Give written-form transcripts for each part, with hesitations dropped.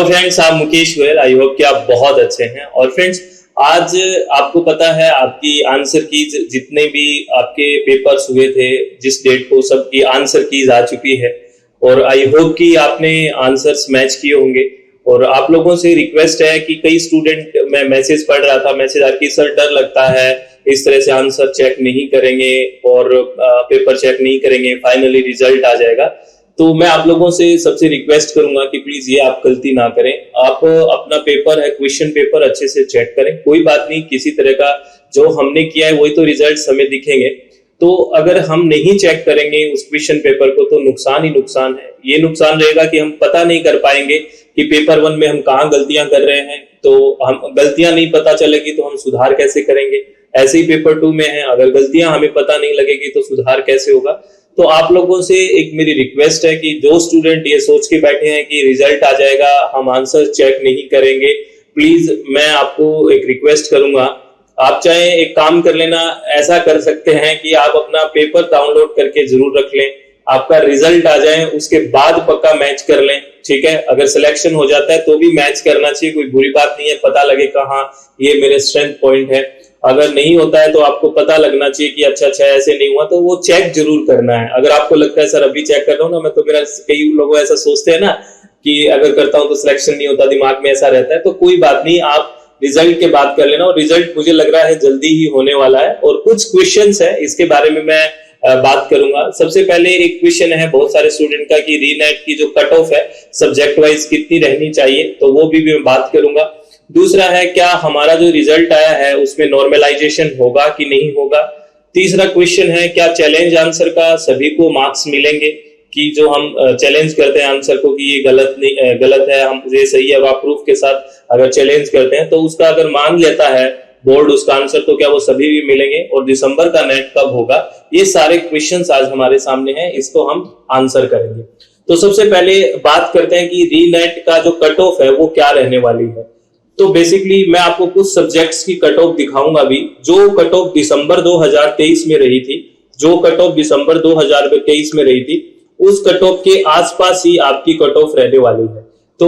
Friends, आप Mukesh Goyal. I hope कि आप बहुत अच्छे हैं। और फ्रेंड्स, आज आपको पता है आपकी आंसर कीज जितने भी आपके पेपर्स हुए थे जिस डेट को, सबकी आंसर कीज आ चुकी है। और आई होप कि आपने आंसर्स मैच किए होंगे। और आप लोगों से रिक्वेस्ट है कि कई स्टूडेंट, मैं मैसेज पढ़ रहा था, मैसेज आ कि सर डर लगता है इस तरह से आंसर चेक नहीं करेंगे और पेपर चेक नहीं करेंगे, फाइनली रिजल्ट आ जाएगा। तो मैं आप लोगों से सबसे रिक्वेस्ट करूंगा कि प्लीज ये आप गलती ना करें। आप अपना पेपर है, क्वेश्चन पेपर अच्छे से चेक करें। कोई बात नहीं, किसी तरह का जो हमने किया है वही तो रिजल्ट हमें दिखेंगे। तो अगर हम नहीं चेक करेंगे उस क्वेश्चन पेपर को तो नुकसान ही नुकसान है। ये नुकसान रहेगा कि हम पता नहीं कर पाएंगे कि पेपर 1 में हम कहाँ गलतियां कर रहे हैं। तो हम गलतियां नहीं पता चलेगी तो हम सुधार कैसे करेंगे। ऐसे ही पेपर 2 में है, अगर गलतियां हमें पता नहीं लगेगी तो सुधार कैसे होगा। तो आप लोगों से एक मेरी रिक्वेस्ट है कि जो स्टूडेंट ये सोच के बैठे हैं कि रिजल्ट आ जाएगा, हम आंसर चेक नहीं करेंगे, प्लीज मैं आपको एक रिक्वेस्ट करूंगा, आप चाहे एक काम कर लेना, ऐसा कर सकते हैं कि आप अपना पेपर डाउनलोड करके जरूर रख लें। आपका रिजल्ट आ जाए उसके बाद पक्का मैच कर लें, ठीक है। अगर सिलेक्शन हो जाता है तो भी मैच करना चाहिए, कोई बुरी बात नहीं है। पता लगे कहाँ ये मेरे स्ट्रेंथ पॉइंट है। अगर नहीं होता है तो आपको पता लगना चाहिए कि अच्छा ऐसे नहीं हुआ, तो वो चेक जरूर करना है। अगर आपको लगता है सर अभी चेक कर रहा हूँ ना मैं, तो मेरा कई लोग ऐसा सोचते हैं ना कि अगर करता हूं तो सिलेक्शन नहीं होता, दिमाग में ऐसा रहता है। तो कोई बात नहीं, आप रिजल्ट के बाद कर लेना। और रिजल्ट मुझे लग रहा है जल्दी ही होने वाला है। और कुछ क्वेश्चंस है इसके बारे में मैं बात करूंगा। सबसे पहले एक क्वेश्चन है बहुत सारे स्टूडेंट का कि रीनेट की जो कट ऑफ है सब्जेक्ट वाइज कितनी रहनी चाहिए, तो वो भी मैं बात करूंगा। दूसरा है क्या हमारा जो रिजल्ट आया है उसमें नॉर्मलाइजेशन होगा कि नहीं होगा। तीसरा क्वेश्चन है क्या चैलेंज आंसर का सभी को मार्क्स मिलेंगे, कि जो हम चैलेंज करते हैं आंसर को कि ये गलत है, हम ये सही है, आप प्रूफ के साथ अगर चैलेंज करते हैं तो उसका अगर मान लेता है बोर्ड उसका आंसर, तो क्या वो सभी भी मिलेंगे। और दिसंबर का नेट कब होगा, ये सारे क्वेश्चंस आज हमारे सामने हैं, इसको हम आंसर करेंगे। तो सबसे पहले बात करते हैं कि री नेट का जो कट ऑफ है वो क्या रहने वाली है। तो बेसिकली मैं आपको कुछ सब्जेक्ट्स की कट ऑफ दिखाऊंगा भी, जो कट ऑफ दिसंबर 2023 में रही थी, जो कट ऑफ दिसंबर 2023 में रही थी उस कट ऑफ के आसपास ही आपकी कट ऑफ रहने वाली है। तो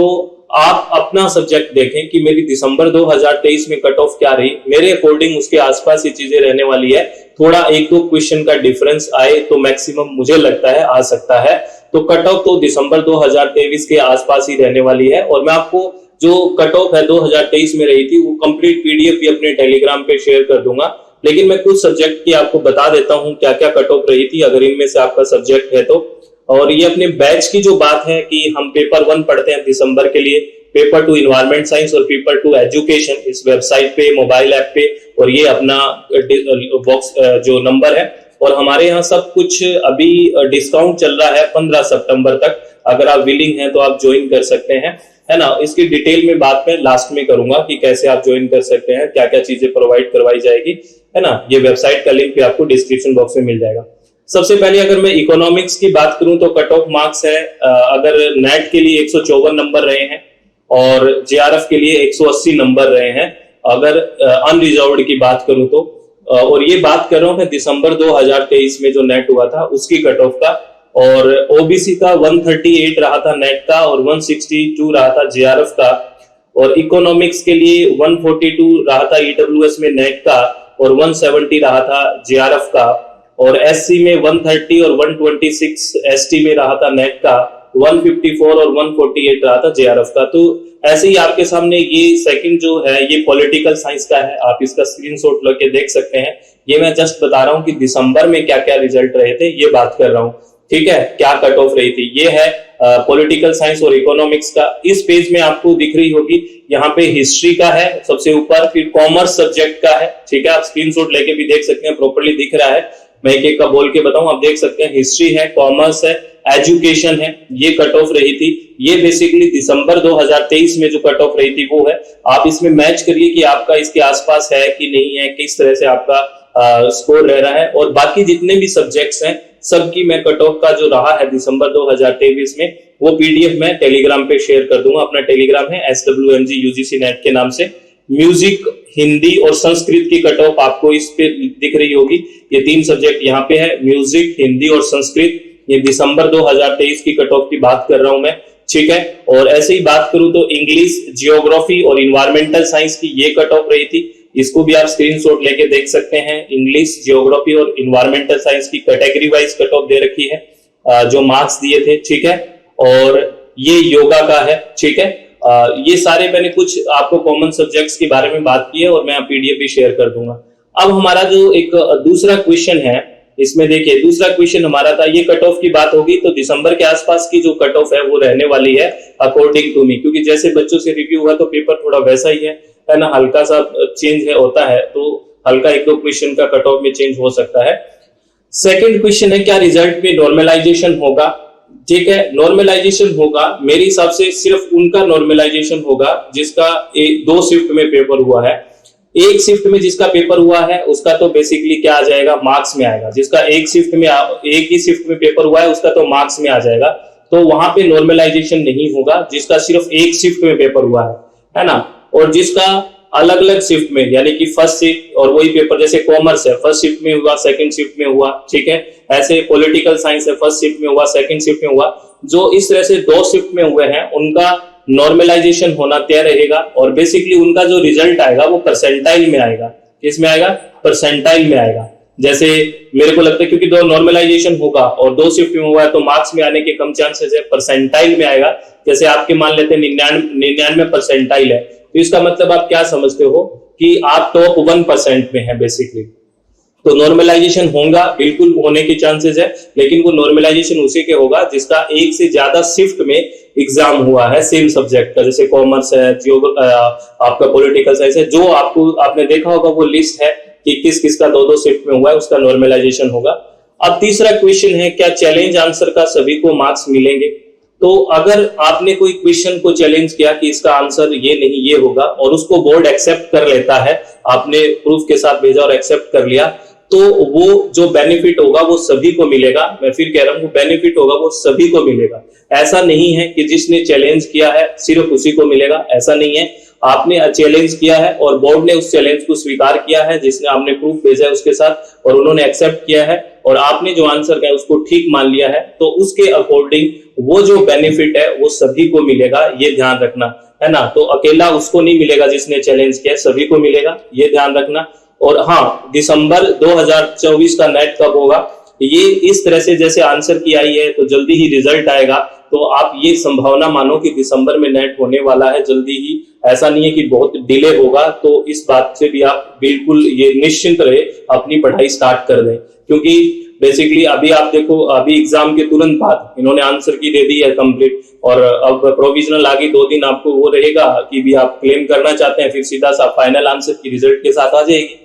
आप अपना सब्जेक्ट देखें कि मेरी दिसंबर 2023 में कट ऑफ क्या रही, मेरे अकॉर्डिंग उसके आसपास ये चीजें रहने वाली है। थोड़ा 1-2 क्वेश्चन का डिफरेंस आए तो मैक्सिमम मुझे लगता है आ सकता है। तो कट ऑफ तो दिसंबर 2023 के आसपास ही रहने वाली है। और मैं आपको जो कट ऑफ है 2023 में रही थी वो कंप्लीट पीडीएफ भी अपने टेलीग्राम पे शेयर कर दूंगा। लेकिन मैं कुछ सब्जेक्ट की आपको बता देता हूं क्या क्या कट ऑफ रही थी, अगर इनमें से आपका सब्जेक्ट है तो। और ये अपने बैच की जो बात है कि हम पेपर 1 पढ़ते हैं दिसंबर के लिए, पेपर 2 इन्वायरमेंट साइंस और पेपर 2 एजुकेशन, इस वेबसाइट पे, मोबाइल ऐप पे। और ये अपना बॉक्स जो नंबर है। और हमारे यहाँ सब कुछ अभी डिस्काउंट चल रहा है 15 सितंबर तक। अगर आप विलिंग हैं तो आप ज्वाइन कर सकते हैं, है ना। इसकी डिटेल में बात मैं लास्ट में करूंगा कि कैसे आप ज्वाइन कर सकते हैं, क्या क्या चीजें प्रोवाइड करवाई जाएगी, है ना। ये वेबसाइट का लिंक भी आपको डिस्क्रिप्शन बॉक्स में मिल जाएगा। सबसे पहले अगर मैं इकोनॉमिक्स की बात करूं तो कट ऑफ मार्क्स है, अगर नेट के लिए 154 नंबर रहे हैं और जेआरएफ के लिए 180 नंबर रहे हैं, अगर अनरिजर्व्ड की बात करूं तो। और ये बात कर रहा हूं दिसंबर 2023 में जो नेट हुआ था उसकी कट ऑफ का। और ओबीसी का 138 रहा था नेट का और 162 रहा था जेआरएफ का। और इकोनॉमिक्स के लिए 142 रहा था ईडब्ल्यूएस में नेट का और 170 रहा था जेआरएफ का। और एससी में 130 और 126 एसटी में रहा था नेट का, 154 और 148 रहा था जेआरएफ का। तो ऐसे ही आपके सामने ये सेकंड जो है ये पॉलिटिकल साइंस का है, आप इसका स्क्रीनशॉट लेके देख सकते हैं। ये मैं जस्ट बता रहा हूं कि दिसंबर में क्या क्या रिजल्ट रहे थे, ये बात कर रहा हूं, ठीक है, क्या कट ऑफ रही थी। ये है पॉलिटिकल साइंस और इकोनॉमिक्स का। इस पेज में आपको दिख रही होगी, यहाँ पे हिस्ट्री का है सबसे ऊपर, फिर कॉमर्स सब्जेक्ट का है, ठीक है। आप स्क्रीनशॉट लेके भी देख सकते हैं, प्रॉपर्ली दिख रहा है। मैं एक एक का बोल के बताऊं, आप देख सकते हैं हिस्ट्री है, कॉमर्स है, एजुकेशन है, ये कट ऑफ रही थी। ये बेसिकली दिसंबर 2023 में जो कट ऑफ रही थी वो है। आप इसमें मैच करिए कि आपका इसके आसपास है कि नहीं है, किस तरह से आपका स्कोर रह रहा है। और बाकी जितने भी सब्जेक्ट्स हैं सबकी मैं कट ऑफ का जो रहा है दिसंबर 2023 में वो पीडीएफ मैं टेलीग्राम पे शेयर कर दूंगा। अपना टेलीग्राम है SWMG UGC नेट के नाम से। म्यूजिक, हिंदी और संस्कृत की कट ऑफ आपको इस पे दिख रही होगी। ये 3 सब्जेक्ट यहाँ पे है, म्यूजिक, हिंदी और संस्कृत। ये दिसंबर 2023 की कट ऑफ की बात कर रहा हूं मैं। ठीक है। और ऐसे ही बात करूं तो इंग्लिश, जियोग्राफी और इन्वायरमेंटल साइंस की ये कट ऑफ रही थी, इसको भी आप स्क्रीनशॉट लेके देख सकते हैं। इंग्लिश, जियोग्राफी और इन्वायरमेंटल साइंस की कैटेगरी वाइज कट ऑफ दे रखी है, जो मार्क्स दिए थे, ठीक है। और ये योगा का है, ठीक है। ये सारे मैंने कुछ आपको कॉमन सब्जेक्ट्स के बारे में बात की है और मैं पीडीएफ भी शेयर कर दूंगा। अब हमारा जो एक दूसरा क्वेश्चन है, इसमें देखिए दूसरा क्वेश्चन हमारा था, ये कट ऑफ की बात होगी तो दिसंबर के आसपास की जो कट ऑफ है वो रहने वाली है अकॉर्डिंग टू मी, क्योंकि जैसे बच्चों से रिव्यू हुआ तो पेपर थोड़ा वैसा ही है ना, हल्का सा चेंज है होता है, तो हल्का एक दो क्वेश्चन का कट ऑफ में चेंज हो सकता है। सेकंड क्वेश्चन है, क्या रिजल्ट में नॉर्मलाइजेशन होगा? ठीक है, नॉर्मलाइजेशन होगा, मेरे हिसाब से सिर्फ उनका नॉर्मलाइजेशन होगा जिसका दो शिफ्ट में पेपर हुआ है। एक शिफ्ट में जिसका पेपर हुआ है उसका तो बेसिकली क्या आ जाएगा, मार्क्स में आएगा। जिसका एक ही शिफ्ट में पेपर हुआ है उसका तो मार्क्स में आ जाएगा, तो वहां पे नॉर्मलाइजेशन नहीं होगा जिसका सिर्फ एक शिफ्ट में पेपर हुआ है ना। और जिसका अलग अलग शिफ्ट में, यानी कि फर्स्ट शिफ्ट और वही पेपर, जैसे कॉमर्स है फर्स्ट शिफ्ट में हुआ, सेकंड शिफ्ट में हुआ, ठीक है। ऐसे पॉलिटिकल साइंस है फर्स्ट शिफ्ट में हुआ, सेकंड शिफ्ट में हुआ, जो इस तरह से दो शिफ्ट में हुए हैं उनका नॉर्मलाइजेशन होना तय रहेगा। और बेसिकली उनका जो रिजल्ट आएगा वो परसेंटाइल में आएगा। किसमें आएगा? परसेंटाइल में आएगा। जैसे मेरे को लगता है क्योंकि दो नॉर्मलाइजेशन होगा और दो शिफ्ट में हुआ है तो मार्क्स में आने के कम चांसेस है, परसेंटाइल में आएगा। जैसे आपके मान लेते हैं 99 परसेंटाइल है, तो इसका मतलब आप क्या समझते हो कि आप टॉप 1% में है बेसिकली। तो नॉर्मलाइजेशन होगा, बिल्कुल होने के चांसेस है, लेकिन वो नॉर्मलाइजेशन उसी के होगा जिसका एक से ज्यादा शिफ्ट में एग्जाम हुआ है सेम सब्जेक्ट का, जैसे कॉमर्स है, आपका पॉलिटिकल साइंस है, जो आपने देखा होगा वो लिस्ट है कि किस किस का दो शिफ्ट में हुआ है, उसका नॉर्मलाइजेशन होगा। अब तीसरा क्वेश्चन है, क्या चैलेंज आंसर का सभी को मार्क्स मिलेंगे? तो अगर आपने कोई क्वेश्चन को चैलेंज किया कि इसका आंसर ये नहीं ये होगा और उसको बोर्ड एक्सेप्ट कर लेता है, आपने प्रूफ के साथ भेजा और एक्सेप्ट कर लिया, तो वो जो बेनिफिट होगा वो सभी को मिलेगा। मैं फिर कह रहा हूं, वो बेनिफिट होगा वो सभी को मिलेगा। ऐसा नहीं है कि जिसने चैलेंज किया है सिर्फ उसी को मिलेगा, ऐसा नहीं है। आपने चैलेंज किया है और बोर्ड ने उस चैलेंज को स्वीकार किया है, जिसने आपने प्रूफ भेजा है उसके साथ और उन्होंने एक्सेप्ट किया है और आपने जो आंसर किया उसको ठीक मान लिया है, तो उसके अकॉर्डिंग वो जो बेनिफिट है वो सभी को मिलेगा, ये ध्यान रखना है ना। तो अकेला उसको नहीं मिलेगा जिसने चैलेंज किया, सभी को मिलेगा, ये ध्यान रखना। और हाँ, दिसंबर 2024 का नेट कब होगा, ये इस तरह से जैसे आंसर की आई है तो जल्दी ही रिजल्ट आएगा, तो आप ये संभावना मानो कि दिसंबर में नेट होने वाला है जल्दी ही, ऐसा नहीं है कि बहुत डिले होगा। तो इस बात से भी आप बिल्कुल ये निश्चिंत रहे, अपनी पढ़ाई स्टार्ट कर दें, क्योंकि बेसिकली अभी आप देखो, अभी एग्जाम के तुरंत बाद इन्होंने आंसर की दे दी है कंप्लीट, और अब प्रोविजनल आगे 2 दिन आपको वो रहेगा कि भी आप क्लेम करना चाहते हैं, फिर सीधा सा फाइनल आंसर की रिजल्ट के साथ आ जाएगी।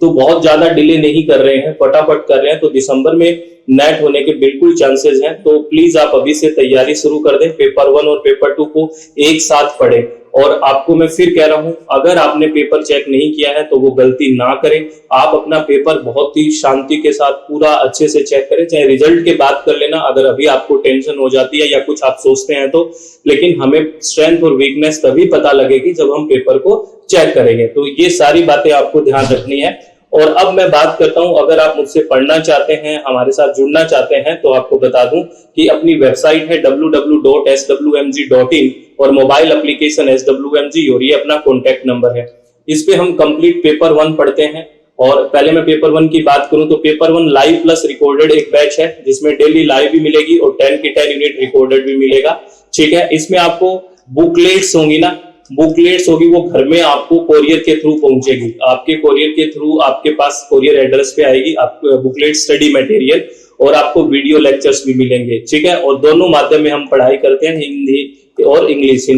तो बहुत ज्यादा डिले नहीं कर रहे हैं, फटाफट कर रहे हैं, तो दिसंबर में नेट होने के बिल्कुल चांसेस हैं। तो प्लीज आप अभी से तैयारी शुरू कर दें, पेपर 1 और पेपर 2 को एक साथ पढ़ें। और आपको मैं फिर कह रहा हूं, अगर आपने पेपर चेक नहीं किया है तो वो गलती ना करें। आप अपना पेपर बहुत ही शांति के साथ पूरा अच्छे से चेक करें, चाहे रिजल्ट के बाद कर लेना अगर अभी आपको टेंशन हो जाती है या कुछ आप सोचते हैं तो, लेकिन हमें स्ट्रेंथ और वीकनेस तभी पता लगेगी जब हम पेपर को चेक करेंगे। तो ये सारी बातें आपको ध्यान रखनी है। और अब मैं बात करता हूं, अगर आप मुझसे पढ़ना चाहते हैं, हमारे साथ जुड़ना चाहते हैं, तो आपको बता दूं कि अपनी वेबसाइट है www.swmg.in और मोबाइल एप्लीकेशन SWMG और ये अपना कॉन्टैक्ट नंबर है। इस पे हम कंप्लीट पेपर 1 पढ़ते हैं। और पहले मैं पेपर 1 की बात करूं तो पेपर 1 लाइव प्लस रिकॉर्डेड एक बैच है, जिसमें डेली लाइव भी मिलेगी और 10 की 10 यूनिट रिकॉर्डेड भी मिलेगा, ठीक है। इसमें आपको बुकलेट्स होंगी ना, बुकलेट्स होगी, वो घर में आपको कोरियर के थ्रू पहुंचेगी, आपके कोरियर के थ्रू आपके पास कोरियर एड्रेस पे आएगी आपको बुकलेट, स्टडी मटेरियल, और आपको वीडियो लेक्चर्स भी मिलेंगे, ठीक है। और दोनों माध्यम में हम पढ़ाई करते हैं, हिंदी और इंग्लिश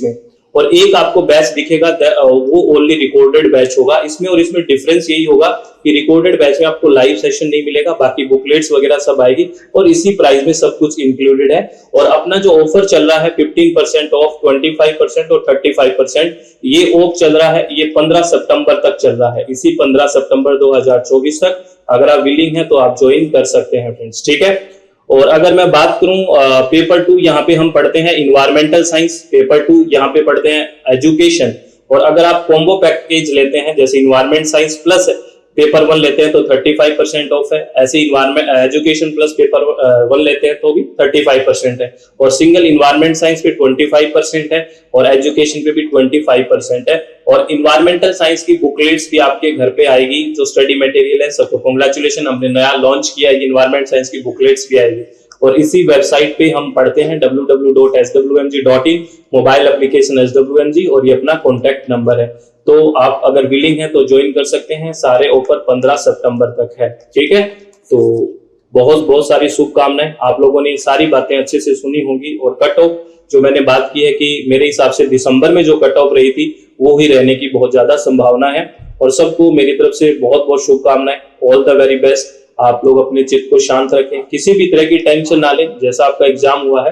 में। और एक आपको बैच दिखेगा, वो ओनली रिकॉर्डेड बैच होगा इसमें। और इसमें डिफरेंस यही होगा कि रिकॉर्डेड बैच में आपको लाइव सेशन नहीं मिलेगा, बाकी बुकलेट्स वगैरह सब आएगी और इसी प्राइस में सब कुछ इंक्लूडेड है। और अपना जो ऑफर चल रहा है 15% ऑफ, 25% और 35%, ये ऑफ चल रहा है, ये 15 सितंबर तक चल रहा है। इसी 15 सितंबर 2024 तक अगर आप विलिंग है तो आप ज्वाइन कर सकते हैं फ्रेंड्स, ठीक है। और अगर मैं बात करूं पेपर 2, यहाँ पे हम पढ़ते हैं इन्वायरमेंटल साइंस, पेपर 2 यहाँ पे पढ़ते हैं एजुकेशन। और अगर आप कॉम्बो पैकेज लेते हैं जैसे इन्वायरमेंट साइंस प्लस पेपर 1 लेते हैं तो 35% ऑफ है। ऐसे इन्वायरमेंट एजुकेशन प्लस पेपर 1 लेते हैं तो भी 35% है। और सिंगल इन्वायरमेंट साइंस पे 25% है और एजुकेशन पे भी 25% है। और इन्वायरमेंटल साइंस की बुकलेट्स भी आपके घर पे आएगी, जो स्टडी मटेरियल है सबको कांग्रेचुलेशन, हमने नया लॉन्च किया है, इन्वायरमेंट साइंस की बुकलेट्स भी आएगी। और इसी वेबसाइट पे हम पढ़ते हैं www.swmg.in, मोबाइल एप्लीकेशन SWMG, और ये अपना कॉन्टैक्ट नंबर है। तो आप अगर विलिंग है तो ज्वाइन कर सकते हैं। सारे ऑफर 15 सितंबर तक है, ठीक है। तो बहुत बहुत सारी शुभकामनाएं। आप लोगों ने सारी बातें अच्छे से सुनी होंगी। और कट ऑफ जो मैंने बात की है कि मेरे हिसाब से दिसंबर में जो कट ऑफ रही थी वो ही रहने की बहुत ज्यादा संभावना है। और सबको मेरी तरफ से बहुत बहुत शुभकामनाएं। All the very best. आप लोग अपने चित्त को शांत रखें, किसी भी तरह की टेंशन ना लें। जैसा आपका एग्जाम हुआ है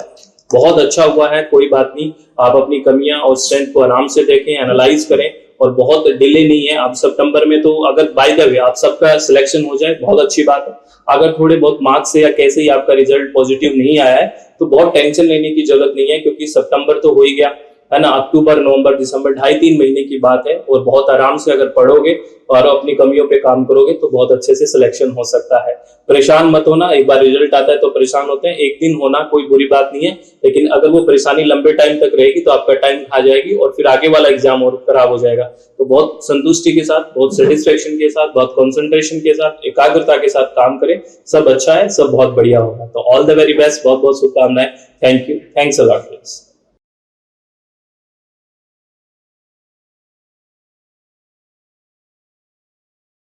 बहुत अच्छा हुआ है, कोई बात नहीं। आप अपनी कमियां और स्ट्रेंथ को आराम से देखें, एनालाइज करें, और बहुत डिले नहीं है। आप सितंबर में तो अगर बाय द वे आप सबका सिलेक्शन हो जाए बहुत अच्छी बात है। अगर थोड़े बहुत मार्क्स से या कैसे ही आपका रिजल्ट पॉजिटिव नहीं आया है तो बहुत टेंशन लेने की जरूरत नहीं है, क्योंकि सितंबर तो हो ही गया है ना। अक्टूबर नवंबर दिसंबर 2.5-3 महीने की बात है। और बहुत आराम से अगर पढ़ोगे और अपनी कमियों पे काम करोगे तो बहुत अच्छे से सिलेक्शन हो सकता है। परेशान मत होना, एक बार रिजल्ट आता है तो परेशान होते हैं, एक दिन होना कोई बुरी बात नहीं है, लेकिन अगर वो परेशानी लंबे टाइम तक रहेगी तो आपका टाइम खा जाएगी और फिर आगे वाला एग्जाम और खराब हो जाएगा। तो बहुत संतुष्टि के साथ, बहुत सेटिस्फेक्शन के साथ, बहुत कंसंट्रेशन के साथ, एकाग्रता के साथ काम करें। सब अच्छा है, सब बहुत बढ़िया होगा। तो ऑल द वेरी बेस्ट, बहुत बहुत शुभकामनाएं। Thank you, thanks a lot.